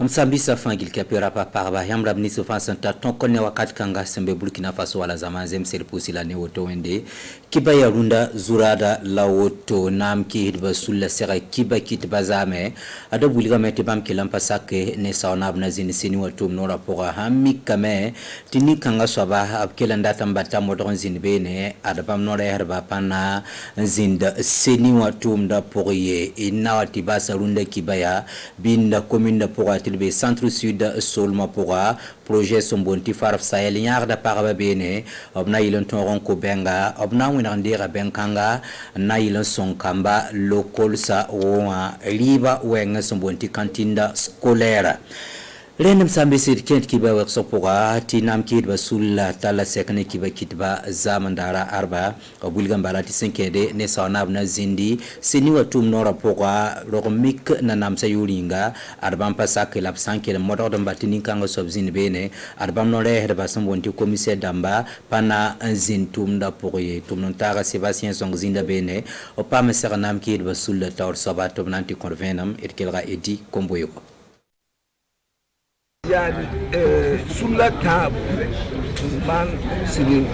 Msambisa fangil kapira papa yamra mniso fasanta tonkone wakati kanga sembe Burkina Faso wala zamanze mseri pusila ne woto wende kiba ya runda zurada la woto namki hidba sulla sera kiba kitbazame ada buliga mete bam kilampa sake ne sauna bna zini sini wato nora poga hammi kame tini kanga swaba abkela ndata mbata modron zini bene ada bam nora herba pana zinda sini wato mda poye inawati basa runda kiba ya binda commune poga tilbe centre sud solma poga projet sombonti farf sahel yarda paraba bene obna ilon toron ko benga obna wina ndira benkanga na ilon son kamba local sa wa liba wenga sombonti kantinda scolaire Renem sambe sir kent kiba wak sopoga tinam kidba sulla tala sekane kiba kitba zamandara arba obulgam balati senkede ne sawnab na zindi seni watum nora poga rogmik na namsa yuringa arbam pasak lab sankel modo dom batini kanga sobzin bene arbam no re herba sombonti commissaire damba pana zintum da poye tumnon taga sebastien song zinda bene opam seranam kidba sulla tawr sobatom nanti convenam etkelga edi komboyo Yani sur la table, ban civil.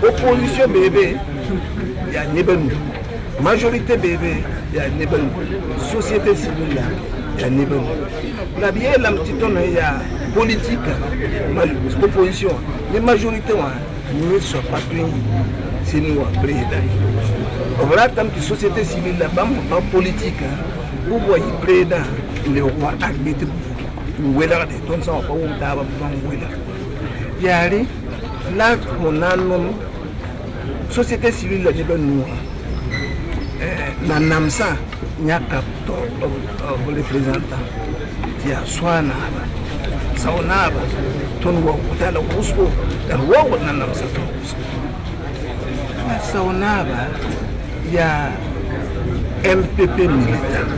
Opposition bébé, il y a Neben. Majorité bébé, il y a Neben. Société civile là, il y a Neben. La bien la petite il y a politique, opposition. Les majorités ne sont pas pris, c'est nous après. On va attendre que société civile là, pas politique. Vous voyez président, le roi arbitre. Wela de ton sa pa un taba ban wela yari la konanon société civile la de nous na namsa nyaka to représentant ya swana saunaba ton wo kutala usko da wo na namsa to saunaba ya MPP militant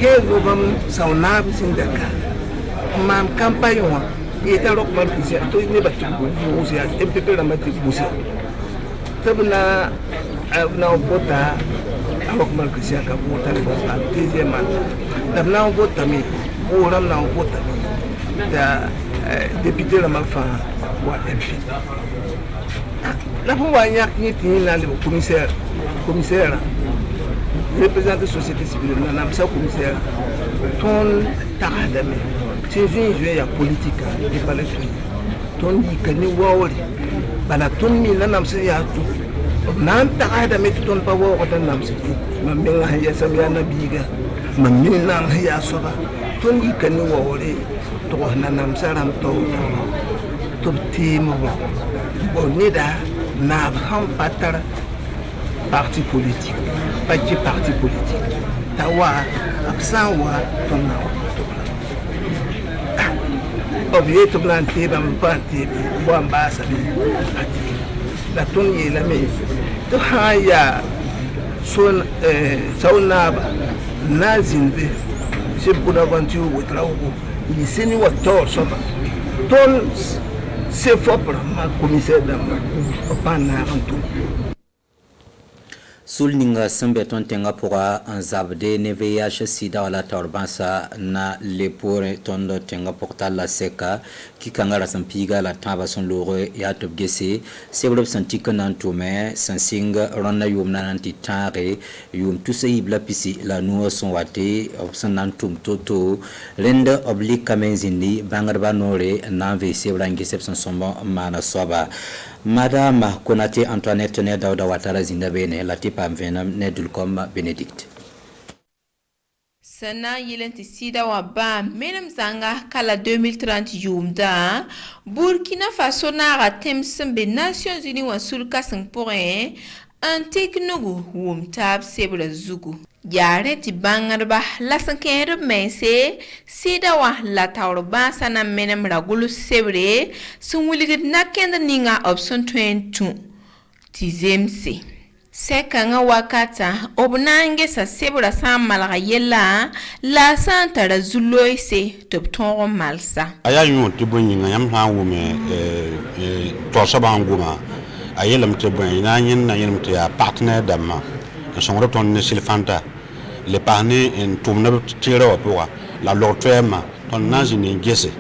que vamos saunar sindaka mam campagne wa eta rok mal kisi to ne batu busi MPP la mati busi tabna na vota rok mal kisi ka vota le vota deuxième mandat tabna vota mi oram na vota da député la malfa wa MP la fois yak ni tin le commissaire représentant société civile na namsa commissaire ton taradame c'est une jouer politique de parler ton dit que ni wawri bala ton mi na namsa ya tu nan taradame ton pa wo ko tan namsa man be nga ya sam ya nabiga man min nan ya soba ton dit que ni wawri to na namsa ram to timo bonida na ham patar parti politique, pas de parti politique. Tawa, absent wa, ton nom. Objet de planter, planter, bon basse, la tonne est la même. De haya, son saunaba, nazimbe, c'est pour l'aventure ou travaux, il s'est mis au tort, ton c'est fort pour ma commissaire d'Amma, au panard en tout. Sulninga sembe tontenga pora anzabde ne VIH sida wala torbansa na lepore tondo tenga portal la seka ki kangara sampiga la taba son lore ya tobgese seblob santika nantume sansinga ronna yumna nanti tare yum tusei blapisi la nuo son wate opsan nantum toto lenda obli kamenzindi bangarba nore nanve sebrangi sepson sombo mana soba Madame Konate Antoinette Nedauda Watara Zindabene Latipa Mvenam Nedulcom Benedict. Sana yelenti sida wa ba menem zanga kala 2030 yumda Burkina Faso na temsembe Nations Unies wa sulka singpore anteknugu wumtab sebra zugu. Yare ti bangarba la sankere mense sida wa la tawrba sana menem ragulu sebre sun wuligid nakenda ninga option 22 tizemse sekanga wakata obnange sa sebra sa malaga yella la santara zuloise topton malsa aya yon tibonyi ngam ha wume to sabanguma ayelam tibonyi na yin na yin ya partenaire damma son reton ne silfanta le parni en tumna tira wa poa la lortema ton nanji ni gese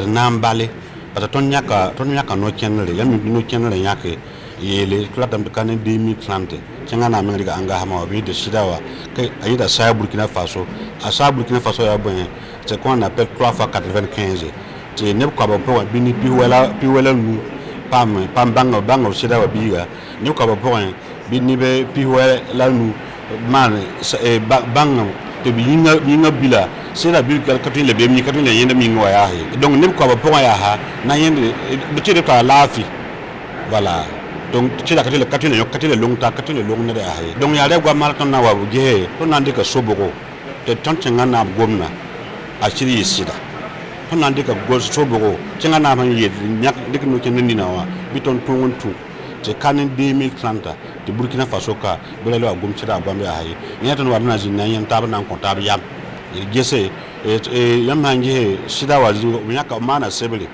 nan bale parce ton nyaka no kenre yam no kenre yake yele kula dam kan 2030 kenga na amerika anga hama bi de sidawa ke ayida sa Burkina Faso asa Burkina Faso ya bon c'est qu'on appelle 3 fois 95 c'est ne ko ba po bi ni pi wala nu pam banga sidawa biga ne ko ba po bi ni be pi wala nu man banga te bi yinga bila c'est la bil ka le be mi ka le yenda mi ngwa ya donc ne ko ba po ya ha na yende bi te to lafi voilà donc tu la katile longta katile longne de ahay donc ya re gwa mal ton na wabu je to nande ka soboko te ton ngana gomna a chiri sida to nande ka go soboko ngana ma yed nyak dik no ken ni na wa biton to wontu te kanen 2030 te Burkina Faso ka bele lo gom chira bambe ahay nyaton wa na jin na yan tab nan ko tab yam gese yam hange sida wa nyaka mana sebele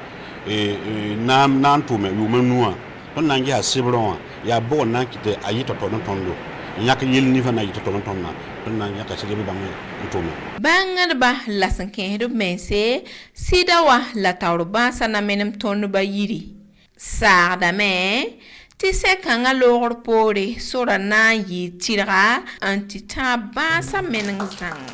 nan to me yu menua ton nangi ha sibron ya bo nan kite ayi to tondo nyaka yel ni fa na yito tondo na ton nangi ka sebe bang ntome bangar ba la sanke do mense sida wa la tawrba sana menem tondo ba yiri sarda me ti se kanga logor pore sora na yi tira antita ba sa meneng sang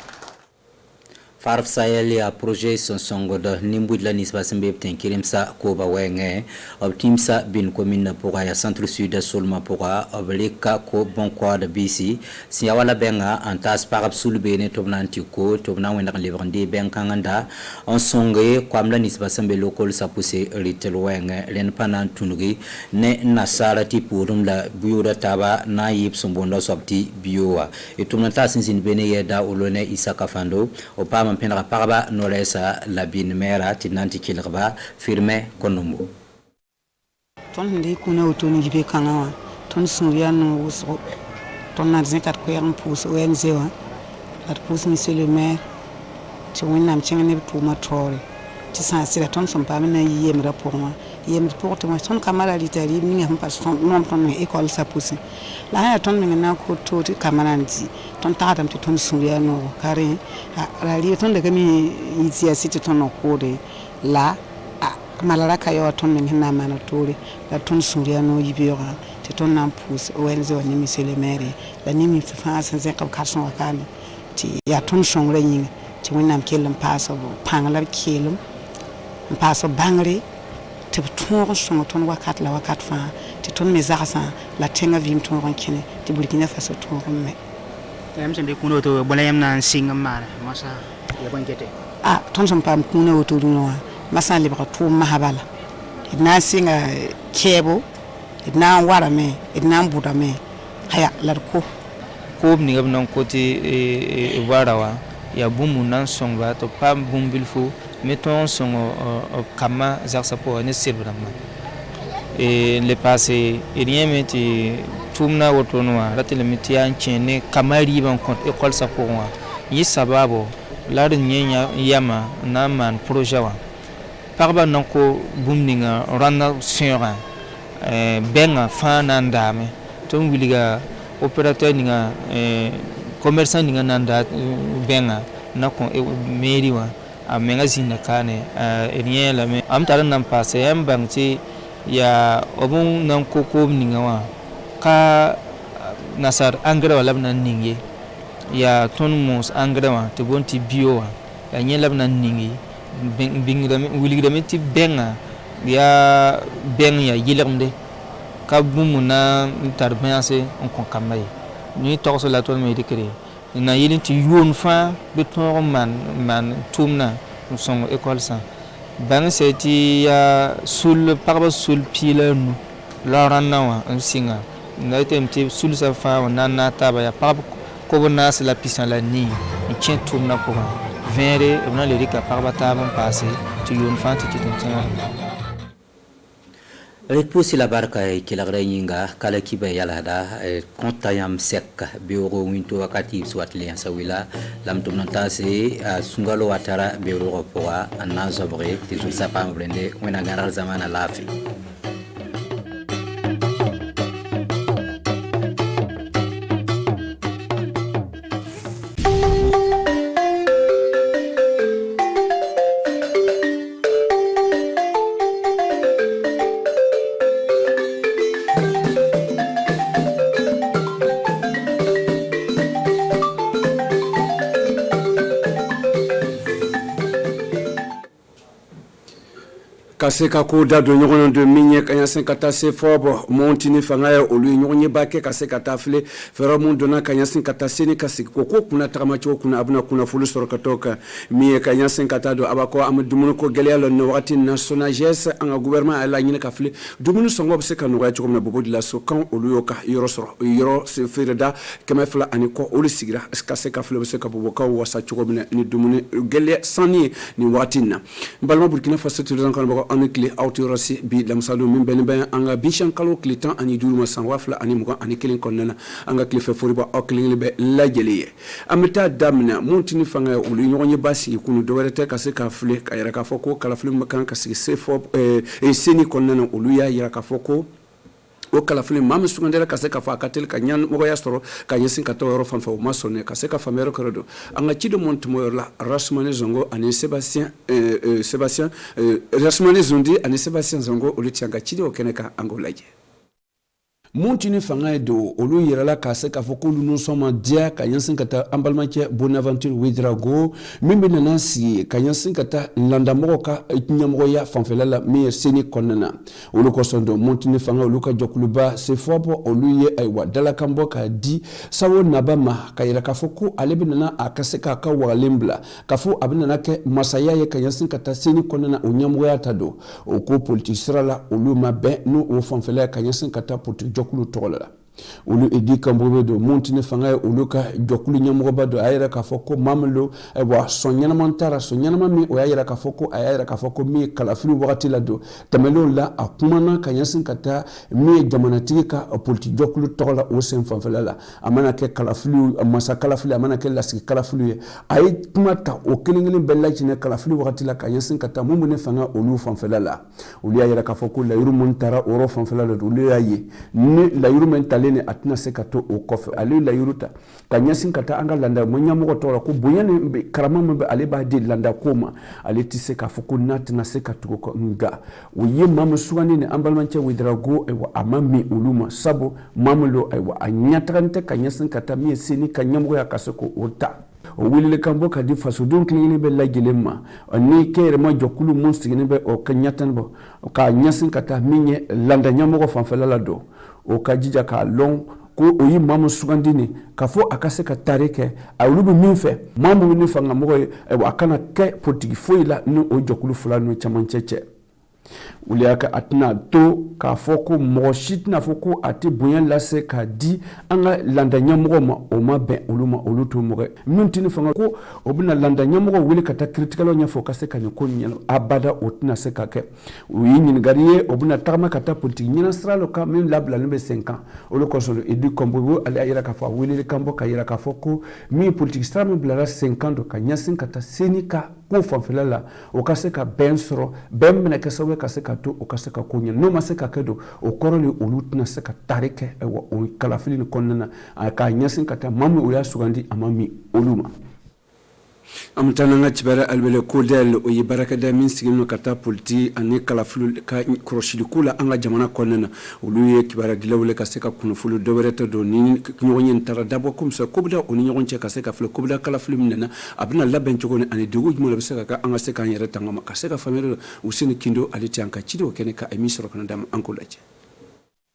Farf Sahel ya projet son songo da nimbud la nisba sembe ten kirimsa ko ba wenge optimsa bin commune pour ya centre sud solma pour oblika ko bon quoi de BC si ya wala benga antas parab sulbe ne tobnanti ko tobna wenda livrandi ben kanganda on songe kwam la nisba sembe local sa pousse ritel wenge len panan tunugi ne nasara ti purum la buyura taba na yip sombondo sobti biowa e tobnata sinsin bene yeda olone isaka fando opam penra paraba nolesa la bin mera tinanti kilrba firme konombo ton ndi kuna utoni gibe kanawa ton sunriya no wuso ton na zinkat ko yam pus ONG wa at pus monsieur le maire ti wonnam cingane to ma tore ti sa sira ton son pa na yem rapport ma yem pour to ton camara litari mi ngam pas ton non ton école sa pousse la ya ton mi na ko to ti camara ndi ton ta adam ti ton sunriya no kare la li ton de mi itia siti ton ko de la malara kayo ton mi na mana tore la ton sunriya no yibira ti ton na pousse ONG wa ni monsieur le maire la ni mi fa sa ze ka karson wakani ti ya ton songre yin ti wonnam kelum paso pangla kelum paso bangre te ton son ton wakat la wakat fa ti ton me zakasa la tenga vim ton rankine ti Burkina Faso ton me em sembe kuno to bolayam na singa mara masa ya bankete ton son pam kuno to no masa libra to mahabala na singa kebo na wara me na buda me haya larko ko ni gab non côté warawa ya bumu nan songa to pam bumbilfo mettons son kama zaksa po ne silbrama et le passé rien meti tumna wotonwa ratile meti an chene kamari ban compte école sa po wa yi sababo la nyenya yama na man projet wa parba non ko bumninga rana sura benga fana ndame to wiliga opérateur ninga commerçant ninga nanda benga na ko mairie wa a magazine kane rien la me am taran nan passé am bangti ya obun nan koko ninga wa ka nasar engrais wala nan ningi ya ton mos engrais wa to bonti bio wa ya nyela nan ningi bingira wiligira ti benga ya ben ya yilermde ka bumuna tarbense on kon kamay ni torso la ton me dikri na yelin ti yon fa de ton man tumna son école ça ban seti ya sul parba sul pile nu la ranna wa singa na temti sul sa fa na na taba ya parba ko na la pisan la ni tien tumna ko vere on le rika parba taba passé ti yon fa ti tumna Repoussi la barka kilagre nyinga kala kibe yalada konta yam sek bioro winto wakati swat le sawila lam tumnanta se sungalo watara bioro poa anazobre tisul sapam brende wena garal zamana lafi kaseka ko da do nyogono de minye kanya kata se fobo montini fangaya olu nyonye bake kaseka tafle fero mundona kanya kata seni kasika ko kuna takamacho kuna abuna kuna fulu soro katoka miye kanya kata do abako amdumuno ko gelelo no wakati na sonages anga gouvernement ala nyine kafle dumunu songo bse kanu ya chuko na bobo de la so kan olu yoka yoro se fereda kema fla aniko olu sigira kaseka fle bse kabobo ka wasa chuko ni dumunu gele sani ni watina mbalma Burkina Faso tulan kan bako anikle autorasi bi lamsalo min ben anga bishan kalo klitan ani duluma san wafla ani mugo ani kelin konnana anga klife foriba oklin be la jeliye amita damna montini fanga ulu nyonye basi kunu dowerete kase ka fle ka yara ka foko kala fle makan kase sefo seni konnana ulu ya yara ka foko o kala fili mamu sugandera kaseka fa katel ka nyan mo ya soro ka nyesin ka toro fan fa ma sonne kaseka fa mero kredo anga chido mont mo la rasmane zongo ani Sébastien rasmane zondi ani Sébastien zongo olitianga chido okeneka angolaje Montini fanga do olu yirala kaseka fokulu no soma dia kanyansin kata ambalmache Bonaventure Ouedraogo mimbe nanasi kanyansin kata landamoka nyamoya fanfelala me seni konnana olu kosondo Montini fanga olu ka jokuluba se fobo olu ye aywa dala kamboka di sawo nabama kayira kafoku alebinana akaseka ka walembla kafu abinana ke masaya ye kanyansin kata seni konnana onyamoya tado oko politisrala olu mabe no o fanfela kanyansin kata potu jokulu tola ulu edi kambobe do montine fanga ulu ka jokulu nyamoba do ayira ka foko mamlo e wa sonyana mantara sonyana mami o ayira ka foko mi kala fili wakati la do tamelo la akumana kanyasin kata mi jamanatiki ka politi jokulu tola o sen fanfela la amana ke kala fili amasa kala fili amana ke lasiki kala fili ay kumata o kelingeli bella chine kala fili wakati la kanyasin kata mumune fanga ulu fanfela la ulu ayira ka foko la yuru montara oro fanfela la ulu ayi ni la yuru mentale ne atina sekato o kofe ali la yuruta kanyasin kata anga landa monyamogo tola ko bonyane karama mbe ali ba di landa koma ali tiseka fuku natina sekato ko nga uye mamu suwani ne ambalmanche Ouedraogo ewa amami uluma sabo mamulo ewa anyatrante kanyasin kata mi sini kanyamogo ya kasoko ota o wilile kambo kadi faso don klingini be la gelema ni kere ma jokulu monstigini be o kanyatan bo ka nyasin kata minye landa nyamogo fanfela la do o kajija ka long ko oyi mamu sugandini ka fo akase ka tareke a ulubu minfe mamu ni fanga mo akana ke potigi foila no o jokulu fulano chamancheche uliaka atina to ka foko moshit na foko ati buyan lase ka di anga landa nyamogo ma o ma be uluma uluto mo mintini fanga ko obina landa nyamogo wili kata critical nya focus ka ni ko nyalo abada otina se ka ke uyini gariye obina tama kata politique nyina stralo ka min labla lembe 5 ans olo ko so edu kombo ali ayira ka fa wili kambo ka yira ka foko mi politique stramo blara 5 ans do ka nyasin kata senika ko fanfelala o kaseka bensro bemna kesawe kaseka to o kaseka kunya no maseka kedo o korole olutna seka tarike o kalafili ni konnana ka nyasin kata mamu o ya sugandi amami oluma amtana nga chibara albele kodel o yibaraka da minsigino kata politi ane kalafulu ka kroshili kula anga jamana konnana oluye kibara dilawle kaseka kunufulu dobereta do ni nyonye ntara dabo kumsa kubda oni nyonche kaseka fulu kubda kalafulu minana abna laben chogone ane dugu jmola beseka ka anga seka nyere tangama kaseka famelo usini kindo aliti anka chido kene ka emisoro kana dam ankolaje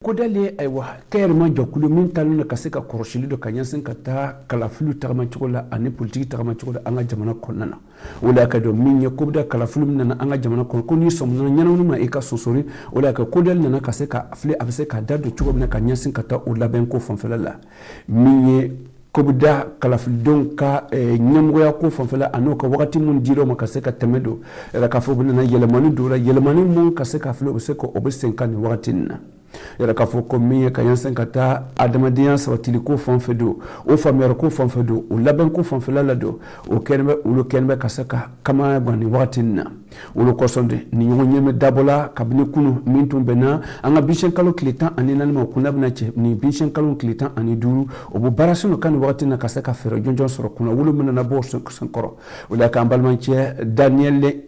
kodale aywa kayerma jokulu min taluna kaseka koroshili do kanyasin kata kalafulu tagama chokola ane politique tagama chokola anga jamana konnana wala ka do minye kubda kalafulu minana anga jamana ko ni somna nyana ma eka sosori wala ka kodal nana kaseka afle abseka dado chokobna kanyasin kata ulaben ko fonfelala minye kubda kalafulu donka nyamgoya ko fonfela anoka wakati mun diro makaseka temedo era kafobuna na yelemani dura yelemani mun kaseka afle obseko obesenkani wakati na yara ka fo ko miye ka yansen kata adamadiyan sabatili ko fonfedo o famiyar ko fonfedo o laben ko fonfela lado o kenbe ulo kenbe kasaka kama bani watina ulo kosonde ni nyonyeme dabola kabine kunu mintum bena anga bishen kalo klitan anina ma kuna bna che ni bishen kalo klitan ani duru o bo barasino kan watina kasaka fero jonjon soro kuna ulo mena na bo sankoro ulo ka ambalman che Daniel le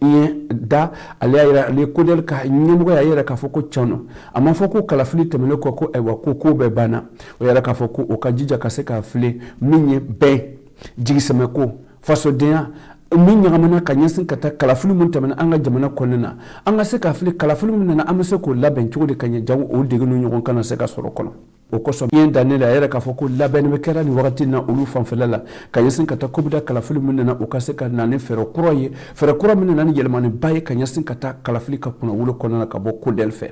da aliya le kodel ka nyemgo ya yara ka foko chono ama foko kala fili temele ko ewa ko be bana o yara ka foko o kajija kaseka fili minye be jigiseme ko faso dia min ɲagamana ka ɲɛsin ka taa kalafili mun tɛmɛna an ka jamana kɔnɔna na an ka se ka fili kalafili min nana an bɛ se k'o labɛn cogo di ka ɲɛ jango o dege n'u ɲɔgɔn kana se ka sɔrɔ kɔnɔ o kosɔn n ye dannen a yɛrɛ k'a fɔ ko labɛnni bɛ kɛra nin wagati na olu fanfɛla la ka ɲɛsin ka taa kobida kalafili min nana o ka se ka na ni fɛɛrɛ kura ye fɛɛrɛ kura min nana ni yɛlɛmaniba ye ka ɲɛsin ka taa kalafili ka kunna wolo kɔnɔna na ka bɔ kodɛli fɛ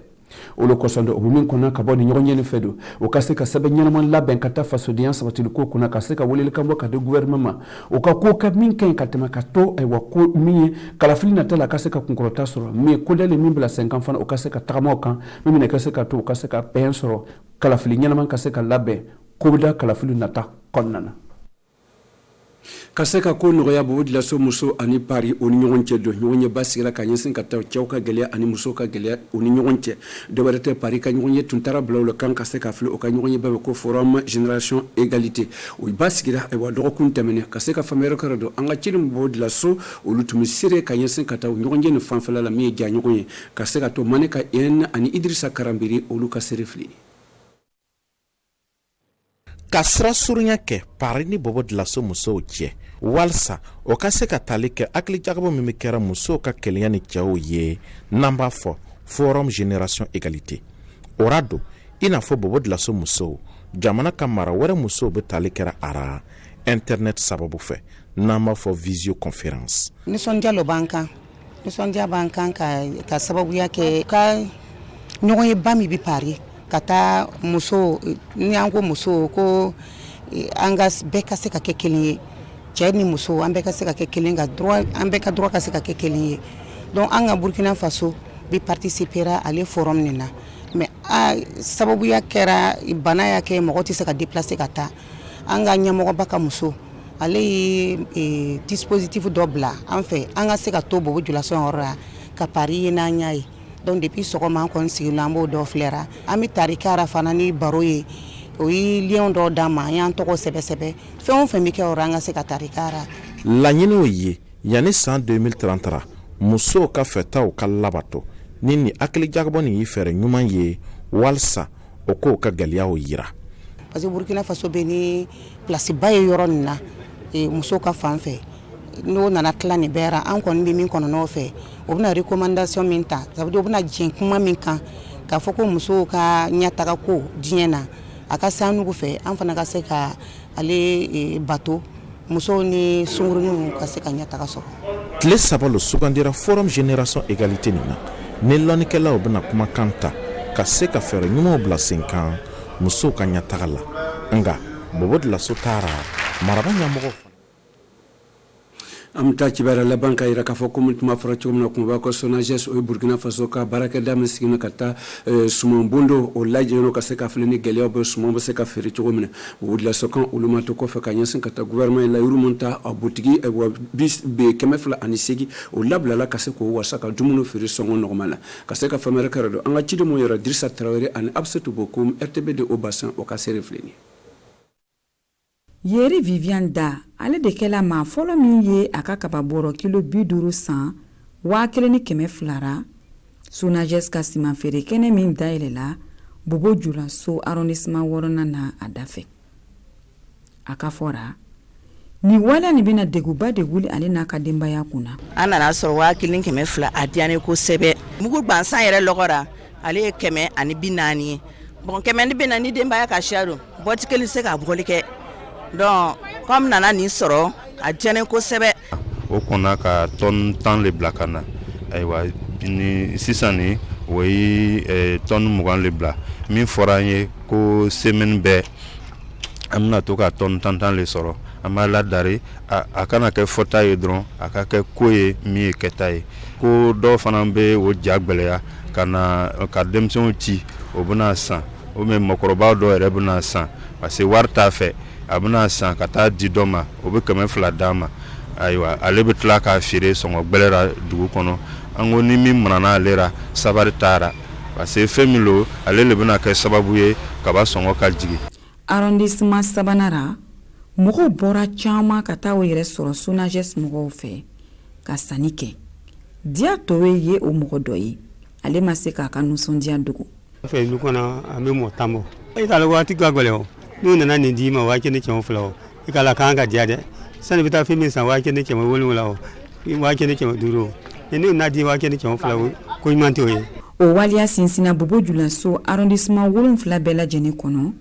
olu kosɔn o bɛ min kɔnɔ ka bɔ ni ɲɔgɔn ɲɛni fɛ don o ka se ka sɛbɛn ɲɛnaman labɛn ka taa fasodenya sabatili ko kunna ka se ka welelikan bɔ ka di gouvernement ma o ka ko kɛ min ka ɲi ka tɛmɛ ka to ayiwa ko min ye kalafili nata la a ka se ka kunkɔrɔta sɔrɔ min ye kodɛli min bila sen kan fana o ka se ka tagamaw kan min bɛna ka se ka to o ka se ka bɛn sɔrɔ kalafili ɲɛnaman ka se ka labɛn kobida kalafili nata kɔnɔna na ka se ka ko nɔgɔya bo dilaso muso ani pari o ni ɲɔgɔn cɛ don ɲɔgɔn ye ba sigira ka ɲɛsin ka taa cɛw ka gɛlɛya ani muso ka gɛlɛya o ni ɲɔgɔn cɛ dɔwɛrɛ tɛ pari ka ɲɔgɔn ye tun taara bila o la kan ka se ka fili o ka ɲɔgɔn ye bɛɛ bɛ ko forum génération égalité o ba sigira ayiwa dɔgɔkun tɛmɛnen ka se ka faamuyali kɛra don an ka ciden bo dilaso olu tun bɛ seere ka ɲɛsin ka taa ɲɔgɔn ye nin fanfɛla la min ye ja ɲɔgɔn ye ka se ka to mane ka ani Idrissa Karambiri olu ka seere fili ka sira surunya kɛ pari ni bobo dilaso musow cɛ walsa o ka se ka tali kɛ hakili jagabɔ min bɛ kɛra musow ka kɛlɛya ni cɛw ye n'an b'a fɔ forum génération égalité o ra don i n'a fɔ bobo dilaso musow jamana ka mara wɛrɛ musow bɛ tali kɛra ara internet sababu fɛ n'an b'a fɔ visioconférence nisɔndiya lo b'an kan nisɔndiya b'an kan ka sababuya kɛ ka ɲɔgɔn ye ba min bɛ pari ka taa muso ni an ko muso ko an ka bɛɛ ka se ka kɛ kelen ye cɛ ni muso an bɛɛ ka se ka kɛ kelen ka droit an bɛɛ ka droit ka se ka kɛ kelen ye donc an ka Burkina Faso bi participera ale forum nin na mais sababuya kɛra bana y'a kɛ mɔgɔ tɛ se ka déplacer ka taa an ka ɲɛmɔgɔba ka muso ale ye dispositif dɔ bila an fɛ an ka se ka to bobo julasɔn yɔrɔ la ka pari ye n'an y'a ye donc depuis sɔgɔma an kɔni sigilen an b'o dɔ filɛra an bɛ tari kɛra fana ni baro ye o ye lien dɔ d'an ma an y'an tɔgɔ sɛbɛ fɛn o fɛn bɛ kɛ o an ka se ka tari kɛra laɲiniw ye yanni san 2030 musow ka fɛtaw ka labato ni nin hakili jagabɔ nin ye fɛɛrɛ ɲuman ye walsa o k'o ka gɛlɛyaw yira parce que Burkina Faso bɛ ni place ba ye yɔrɔ nin na musow ka fan fɛ n'o nana tila nin bɛɛ ra an kɔni bɛ min kɔnɔ n'o fɛ o bɛna recommandation min ta ça veut dire o bɛna jɛn kuma min kan k'a fɔ ko musow ka ɲɛtaga ko diɲɛ na a ka san nugu fɛ an fana ka se ka ale bato musow ni sunguruninw ka se ka ɲɛtaga sɔrɔ tile saba lo sugandira forum génération égalité nin na ni lɔnnikɛlaw bɛna kumakan ta ka se ka fɛɛrɛ ɲumanw bila sen kan musow ka ɲɛtaga la nga bobo dilaso taara maraba ɲɛmɔgɔw an bɛ taa kibaruya laban ka yira k'a fɔ ko min tun b'a fɔra cogo min na kumaba ko SONAGES o ye Burkina Faso ka baarakɛda min sigina ka taa suman bondo o lajɛlen ka se ka fili ni gɛlɛyaw bɛ suman bɛ se ka feere cogo min na o dilaso kan olu ma to kɔfɛ ka ɲɛsin ka taa gouvernement ye layiru min ta a butigi 280 o labilala ka se k'o wasa ka dumuni feere sɔngɔ nɔgɔma la ka se ka faamuyali kɛra don an ka ciden mun yɛrɛ Dirisa Traoré ani Absatou Bokoum RTBD o bassin o ka seere filɛ nin Yeri Viviane Da ale de kɛla maa fɔlɔ min ye a ka kababɔrɔ kilo 50 san 1,200 ra SONAGES ka siman feere kɛnɛ min dayɛlɛla Bobo Dioulasso arrondissement 6nan na a dafɛ a ka fɔra ni wala ni bɛna deguba de wuli ale n'a ka denbaya kunna an nana sɔrɔ 1,200 a diyane kosɛbɛ mugu gansan yɛrɛ lɔgɔra ale ye 140 ye bon 140 ni denbaya ka siya don bɔti kelen se ka bɔli kɛ donc comme nana nin sɔrɔ a diyane kosɛbɛ o kɔnna ka tonne 10 le bila ka na ayiwa ni sisan ni o ye tonne 20 le bila min fɔra an ye ko semaine bɛɛ an bɛna to ka tonne 10 le sɔrɔ an b'a ladari a kana kɛ fɔta ye dɔrɔn a ka kɛ ko ye min ye kɛta ye ko dɔw fana bɛ o ja gwɛlɛya ka denmisɛnw ci o bɛna san o mɛ mɔgɔkɔrɔbaw dɔw yɛrɛ bɛna san parce que wari t'a fɛ a bɛna san ka taa di dɔ ma o bɛ 200 d'a ma ayiwa ale bɛ tila k'a feere sɔngɔ gbɛlɛra dugu kɔnɔ an ko ni min manana ale ra sabari taara parce que fɛn min lo ale le bɛna kɛ sababu ye kaba sɔngɔ ka jigin arrondissement 3nan ra mɔgɔw bɔra caman ka taa o yɛrɛ sɔrɔ SONAGES mɔgɔw fɛ ka sanni kɛ diya tɔwe ye o mɔgɔ dɔ ye ale ma se k'a ka nisɔndiya dogo fɛ du kɔnɔ an bɛ mɔ tan bɔ i k'a la waati ka gɛlɛn o n'u nana nin d'i ma waa kelen cɛw fila o i k'a la k'an ka diya dɛ sani bita fi min san wake ne ke ma wolu wala o wake ne ke ma duro ni na di wake ne ke ma fula ko manti o ye o waliya sinsina bobo julaso arrondissement wolonfila bɛɛ lajɛlen kɔnɔ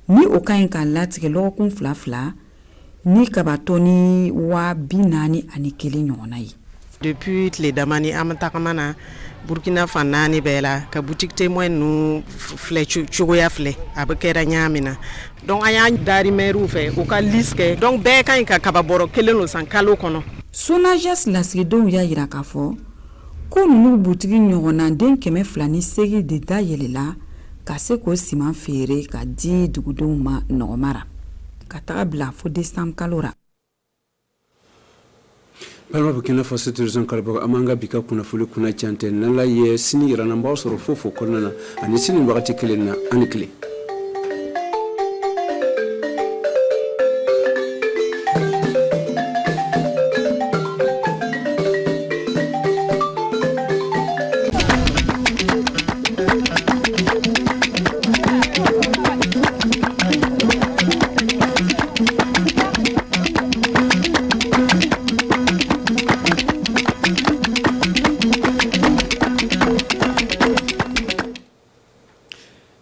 ni o ka ɲi ka latigɛ lɔgɔkun 2 ni kabatɔ ni 41 ɲɔgɔnna ye. Depuis tile damani an bɛ tagamana Burkina fan 4 bɛɛ la ka boutique témoin nu filɛ cogoya filɛ a bɛ kɛra ɲaami na donc an y'a dari maire fɛ u ka liste kɛ donc bɛɛ ka ɲi ka kababɔrɔ kelen lo san kalo kɔnɔ. Sonages lasigidenw y'a yira k'a fɔ ko ninnu butigi ɲɔgɔnna den 208 de da yɛlɛla ka se k'o siman feere ka di dugudenw ma nɔgɔmara ka taga bila fo décembre kalo ra. Palma Burkina Faso tourism kalbo amanga bika kunnafoni kuna chante nala ye sini yirana mbaw soro fofo konnana ani sini wakati kelen na ani kile.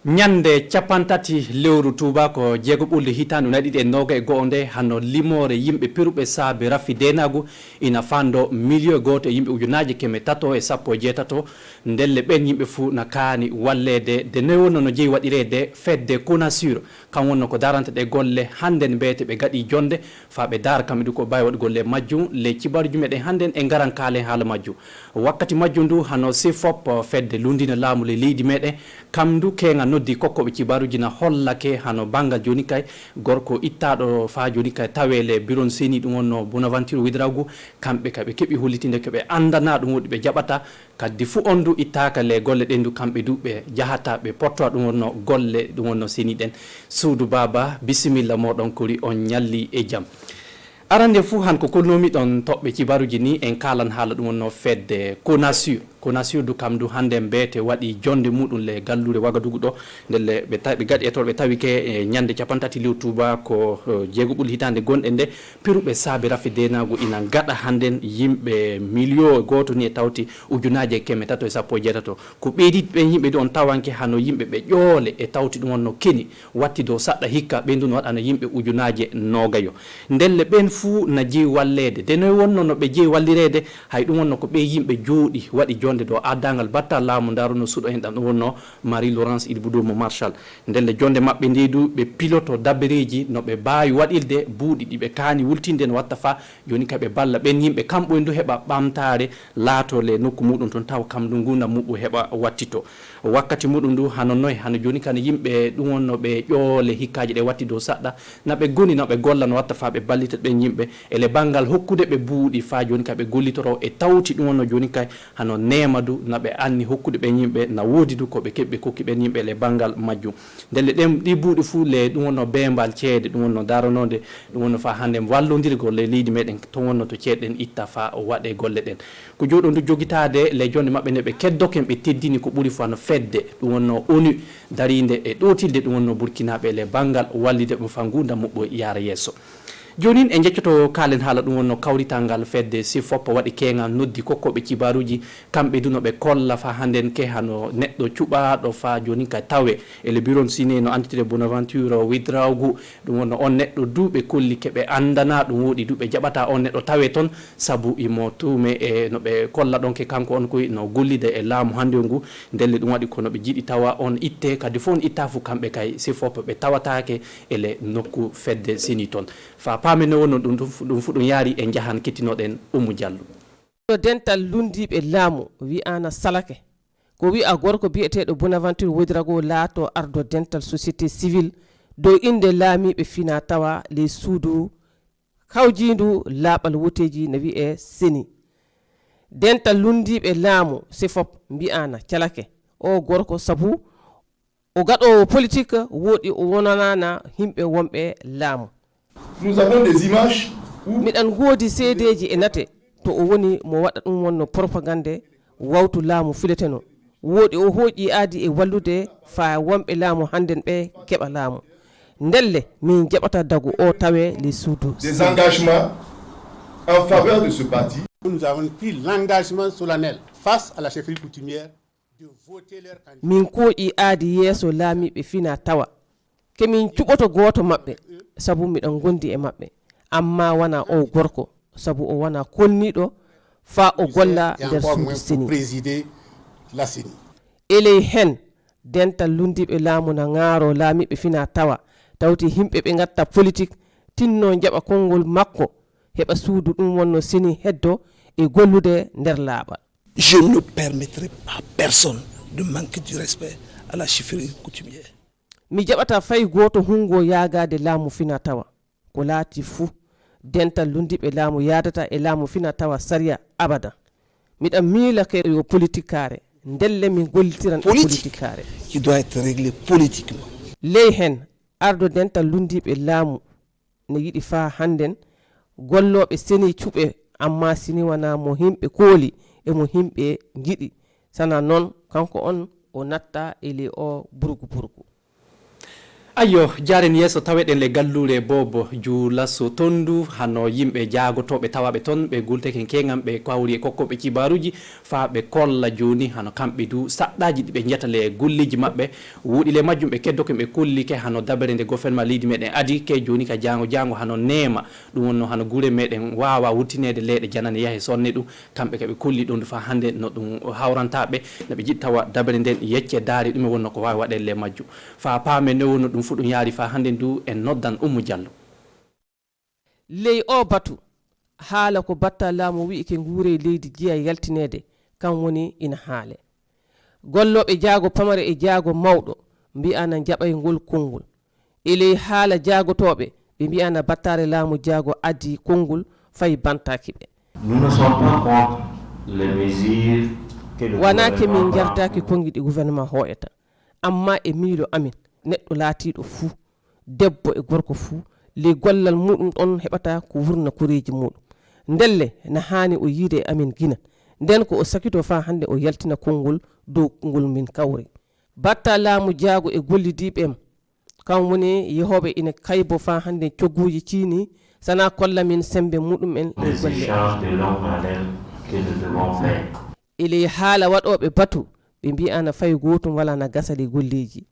Nyande capantati lewru tuba ko jego ɓulde hitanu naɗiɗi e noga e goonde hano limore yimɓe peruɓe saabe raffi denagu ina fando milieu goto e yimɓe ujunaji 317 ndelle ɓen yimɓe fuu na kaani wallede de noy wonno no jeeyi waɗirede fedde Konasur kam wonno ko daranta ɗe golle hannden mbiyete ɓe gaɗi jonde fa ɓe dara kamɓe du ko bawi waɗ golle majjum le cibaruji meɗen hannden e garan kaalen haala majjum wakkati majjum ndu hano sifop fedde lundina laamu le leydi meɗen kam du kenga noddi kokkoɓe cibaruji na hollake hano bangal joni kay gorko ittaɗo fa joni kay tawele biron seni ɗum wonno Bonaventure Ouédraogo kamɓe kay ɓe keeɓi hollitinde ko ɓe andana ɗum woɗi ɓe jaɓata kaddi fu on du ittaka le golle ɗen du kamɓe du ɓe jahata ɓe portoa ɗum wonno golle ɗum wonno seni ɗen Soudou Baba bisimilla moɗon kori on ñalli e jaam arande fu han ko kolnomi ɗon toɓɓe cibaruji ni en kalan haala ɗum wonno fedde Konasur du kam du hande mbete waɗi jonde muɗum le gallure Wagadugu ɗo ndelle ɓe gaɗi etol ɓe tawi ke e ñande capantati lew tuba ko jeego ɓuli hitande gonɗe nde peruɓe saabe raffi denago ina gaɗa hannden yimɓe million goto ni e tawti ujunaje 317 ko ɓeydi ɓen yimɓe ɗi on tawanke hano yimɓe ɓe ƴoole e tawti ɗum wonno keni watti dow saɗɗa hikka ɓen du no waɗano yimɓe ujunaje nogayo ndelle ɓen fuu na jeeyi wallede de noy wonno no ɓe jeeyi wallirede hay ɗum wonno ko ɓe yimɓe jooɗi waɗi jonde do addangal batta laamu ndaruno suɗo hen ɗam ɗum wonno Marie Laurence Ilboudomo Marshal ndelle jonde maɓɓe ndidu ɓe piloto dabbereji no ɓe mbawi waɗirde buuɗi ɗi ɓe kaani wultinde no watta fa joni kay ɓe balla ɓen yimɓe kamɓe ndu heɓa ɓamtare laatole nokku muɗum toon taw kam ndu gurdam muɗum heɓa wattito wakkati muɗum ndu hano noy hano joni kane yimɓe ɗum wonno ɓe ƴoole hikkaji ɗe watti dow saɗɗa naɓe goni naɓe golla no watta fa ɓe ballita ɓen yimɓe ele banggal hokkude ɓe buuɗi fa joni kay ɓe gollitoro e tawti ɗum wonno joni kay hano nemadu naɓe anni hokkude ɓen yimɓe na woodi du koɓe keɓɓe kokki ɓen yimɓe le banggal majjum ndelle ɗen ɗi buuɗi fuu le ɗum wonno bembal ceede ɗum wonno daranode ɗum wonno fa hande wallodirgol le leydi meɗen to wonno to ceeɗen itta fa waɗe golle ɗen ko jooɗo ndu jogitade le jonde maɓɓe nde ɓe keddoken ɓe teddini ko ɓuuri fo no fedde ɗum wonno ONU darinde e ɗotilde ɗum wonno burkinaɓe le banggal wallide ɗum fa gurdam muɓɓo yaara yesso jonin e jeccoto kalen haala ɗum wonno kawritangal fedde si foppa waɗi kengal noddi kokkoɓe cibaruji kamɓe duno ɓe kolla fa hannden ke hano neɗɗo cuɓaɗo fa joni ka tawe ele bureau sine no entité Bonaventure Ouédraogo ɗum wonno on neɗɗo duuɓe kolli keɓe andana ɗum woɗi duɓe jaɓata on neɗɗo tawe toon saabu imo tume e no ɓe kolla ɗon ke kanko on koye no gollide e laamu hande ngu ndelle ɗum waɗi kono ɓe jiiɗi tawa on itte kadi fof on itta fu kamɓe kay si foppa ɓe tawatake ele nokku fedde sini toon fa pamene wonno ɗum fu ɗum yaari e jahan kettinoɗen Oumou Diallo to dental lundiɓe laamu wi'ana salake ko wi'a gorko biyeteɗo Bonaventure Ouédraogo laato ardo dental société civile dow inde laamiɓe fina tawa les suudu kawjindu laaɓal woteji no wi'e seni dental lundiɓe laamu sifop mbi'ana calake o gorko sabu o gaɗowo politique woɗi o wonanana himɓe wonɓe laamu. Nous avons des images miɗan goodi seedeji e nate to o woni mo waɗa ɗum wonno propagande wawtu laamu fileteno woɗi o hooƴi aadi e wallude fa wonɓe laamu hannden ɓe keɓa laamu ndelle min jaɓata dagu o tawe les suudu des engagements en faveur de ce parti. Nous avons pris l'engagement solennel face à la chefferie coutumière de voter leur candidat. Min ko i aadi yeso laamiɓe fina tawa kemin cuɓoto goto maɓɓe sabu miɗon gondi e maɓɓe amma wana o gorko sabu o wana kolniɗo fa o golla nder suudu seni eley hen dental lundiɓe laamu na ŋaaro laamiɓe fina tawa tawti himɓe ɓe gatta politique tinno jaɓa konngol makko heɓa suudu ɗum wonno seni heddo e gollude nder laaɓal. Je ne permettrai pas personne de manquer du respect à la chefferie coutumière. Mi jaɓata fay goto hungo yaagade laamu fina tawa ko laati fuu dental lundiɓe laamu yadata e laamu fina tawa sariya abada miɗa miilake yo politikare ndelle min gollitiran politikare qui doit être réglé politiquement. Ley hen ardo dental lundiɓe laamu ne yiɗi fa handen golloɓe seni cuɓe amma sini wana mo himɓe kooli e mo himɓe giɗi sana noon kanko on o natta ele o burgu ayo jaren yeso taweɗen le gallure bobo juulaso tondu hano yimɓe jaagotoɓe tawaɓe ton ɓe gulteken kegam ɓe kawri e kokkoɓe cibaruji fa ɓe kolla joni hano kamɓe du saɗɗaji ɗiɓe jiyata le gulliji mabɓe wuuɗi le majjum ɓe keddoke ɓe kollike hano dabere nde gouvernement leydi meɗen adi ke joni ka jango hano nema ɗum wonno hano guure meɗen wawa wurtinede leyɗe janane yaahe sonne ɗum kamɓe kaɓe kolli ɗum fa hande no ɗum hawrantaɓe noɓe jiɗi tawa dabere nden yecce daari ɗum wonno ko wawi waɗe le majjum fa paame ne wonno ɗum fu ɗum yaari fa hande ndu en noddan Oumou Diallo. Ley o batu haala ko batta laamu wi ke nguure leydi jiya yaltinede kan woni ina haale golloɓe jaago pamare e jaago mawɗo mbiyana jaɓay ngol konngol eley haala jaagotoɓe ɓe mbiyana battare laamu jaago addi konngol fayi bantaki ɓe wana ke min jardaki kongi ɗi gouvernement hoƴata amma e miilo amin neɗɗo laatiɗo fuu debbo e gorko fuu le gollal muɗum ɗon heɓata ko wurna koreji muɗum ndelle na hani o yiide e amin gina nden ko o sakito fa hande o yaltina konngol dow ngol min kawri batta laamu jaago e gollidiɓem kan woni yehoɓe ina kaybo fa hande cogguji ciini sana kolla min sembe muɗumen e golle ele haala waɗoɓe batu ɓe mbiyana fay gotum wala na gasali golleji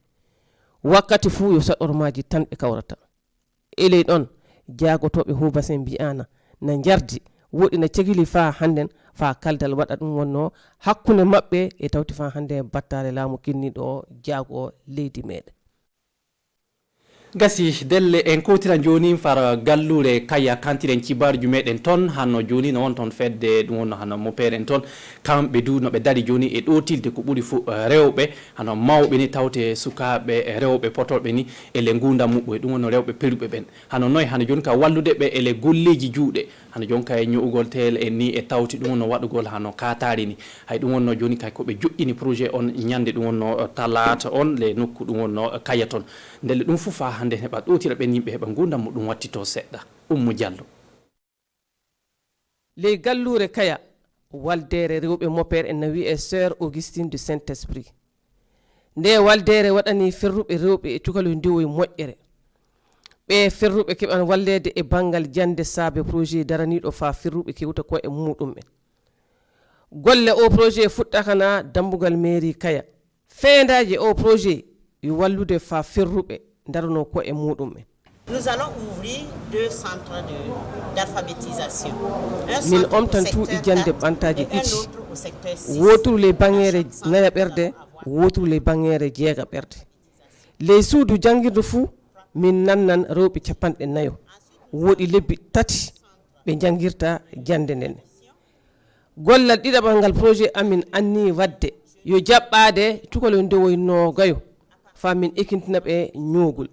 wakkati fuu yo saɗormaji tan ɓe kawrata eley ɗon jaagotoɓe hubasen mbiyana na jardi woɗi na cegili fa handen fa kaldal waɗa ɗum wonno hakkunde maɓɓe e tawti fa hande battare laamu kinniɗo jaago leydi meɗen gasi delle en kowtiran joni far gallure kaya kantiren cibarju meɗen ton hanno joni no won ton fedde ɗum wonno hano moperen ton kamɓe du noɓe dari joni e ɗotilde ko ɓuuri fu rewɓe hano mawɓe ni tawte sukaɓe rewɓe potolɓe ni ele gunda muɓɓe ɗum wonno rewɓe peluɓe ɓen hano noy hano joni ka wallude ɓe ele golleji juuɗe hano joni ka e ño'ugol tel en ni e tawti ɗum wonno waɗugol hano katari ni hay ɗum wonno joni kay koɓe joƴƴini projet on ñande ɗum wonno talata on le nokku ɗum wonno kaya ton ndelle ɗum fu fa hande heɓa ɗotira ɓen yimɓe heɓa gundam muɗum wattito seɗɗa Oumou Diallo. ley gallure kaya waldere rewɓe mopere en nawi e sœur Augustine du Saint-Esprit nde waldere waɗani ferruɓe rewɓe e cukalol ndiwoye moƴƴere ɓe ferruɓe keɓan wallede e banggal jande saabe projet daraniɗo fa ferruɓe kewta ko e muɗumɓen golle o projet fuɗɗakana dambugal mairie kaya feendaji o projet yo wallude fa ferruɓe darano ko e muɗumɓen. Nous allons ouvrir 2 centres d'alphabétisation. Min omtan tuuɗi jande ɓantaji ɗiɗi woturu le bangeere naya ɓerde woturu le bangeere jeega ɓerde ley suudu jangirde fuu min nannan rewɓe 4 woɗi lebbi 3 ɓe jangirta jande nden gollal ɗiɗaɓal ngal projet amin anni wadde yo jaɓɓade cukalol ndewoy noogayo fa min ekintina ɓe ñoogol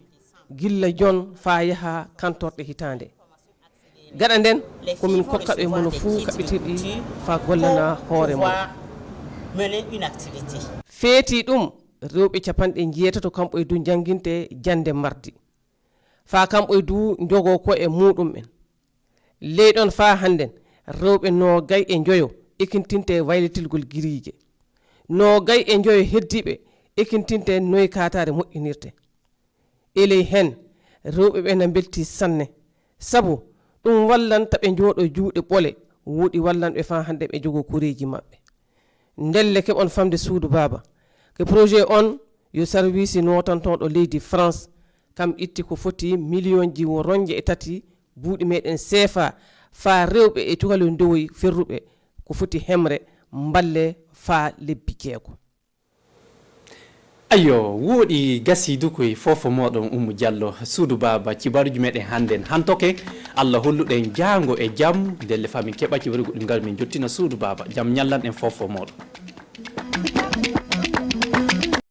gilla jon fa yaha kantorɗe hitande gaɗa nden komin kokkaɓe mono fuu kaɓɓitirɗi fa gollana hoore mum feeti ɗum rewɓe 9 kamɓo e du jangguinte jande mardi fa kamɓo e du jogo ko e muɗumɓen leyɗon fa hannden rewɓe 25 ekintinte waylitilgol guirije 25 heddiɓe ekintinte noy katare moƴƴinirte eley hen rewɓe ɓe na belti sanne sabu ɗum wallanta ɓe jooɗo juuɗe ɓole wuuɗi wallanɓe fa hande ɓe jogo kureji maɓɓe ndelle keɓon famde suudu baba ke projet on yo service notantoɗo leydi France kam itti ko foti million ji wo ronje e tati buuɗi meɗen CFA fa rewɓe e cukalo ndewoyi ferruɓe ko foti hemre mballe fa lebbi jeego. Ayo woɗi gasidu koye fofo moɗon Oumou Diallo suudu baba cibaruji meɗen hannden hantoke Allah holluɗen jango e jaam ndelle famin keɓa cibaruji goɗɗi ngal min jottina suudu baba jaam ñallan en fofo moɗon.